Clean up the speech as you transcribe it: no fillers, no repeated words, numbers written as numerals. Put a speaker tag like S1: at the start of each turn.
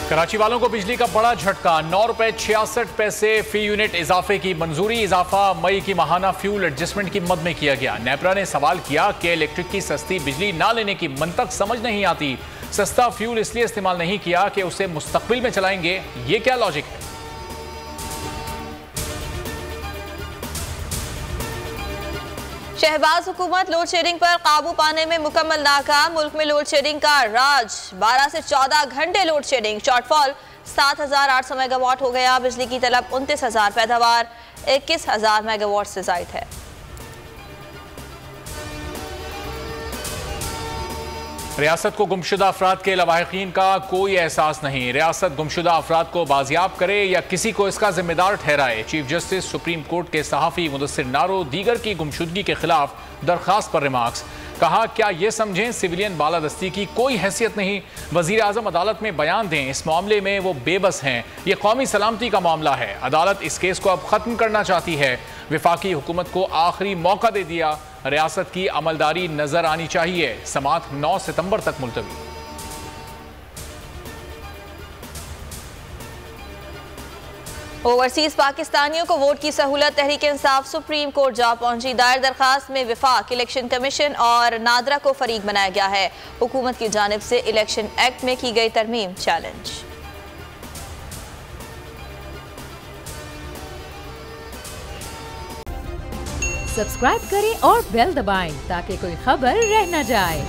S1: कराची वालों को बिजली का बड़ा झटका, 9 रुपए 66 पैसे फी यूनिट इजाफे की मंजूरी। इजाफा मई की माहाना फ्यूल एडजस्टमेंट की मद में किया गया। नेपरा ने सवाल किया कि इलेक्ट्रिक की सस्ती बिजली ना लेने की मंतक समझ नहीं आती। सस्ता फ्यूल इसलिए इस्तेमाल नहीं किया कि उसे मुस्तकबिल में चलाएंगे, ये क्या लॉजिक है?
S2: शहबाज हुकूमत लोड शेडिंग पर काबू पाने में मुकम्मल नाकाम। मुल्क में लोड शेडिंग का राज, 12 से 14 घंटे लोड शेडिंग। शॉर्टफॉल 7,800 मेगावाट हो गया। बिजली की तलब 29,000, पैदावार 21,000 मेगावाट से जायद है।
S1: रियासत को गुमशुदा अफराद के लवाहिकीन का कोई एहसास नहीं। रियासत गुमशुदा अफराद को बाजियाब करे या किसी को इसका जिम्मेदार ठहराए। चीफ जस्टिस सुप्रीम कोर्ट के सहाफ़ी मुदस्सिर नारो दीगर की गुमशुदगी के खिलाफ दरख्वास्त पर रिमार्क्स। कहा, क्या ये समझें सिविलियन बालादस्ती की कोई हैसियत नहीं। वजीर आजम अदालत में बयान दें, इस मामले में वो बेबस हैं। ये कौमी सलामती का मामला है। अदालत इस केस को अब खत्म करना चाहती है। विफाकी हुकूमत को आखिरी मौका दे दिया। रियासत की अमलदारी नजर आनी चाहिए। समाअत 9 सितंबर तक मुलतवी।
S2: ओवरसीज पाकिस्तानियों को वोट की सहूलत। तहरीक इंसाफ सुप्रीम कोर्ट जा पहुंची। दायर दरखास्त में विफाक, इलेक्शन कमीशन और नादरा को फरीक बनाया गया है। हुकूमत की जानिब से इलेक्शन एक्ट में की गई तरमीम चैलेंज।
S3: सब्सक्राइब करें और बेल दबाएं ताकि कोई खबर रह न जाए।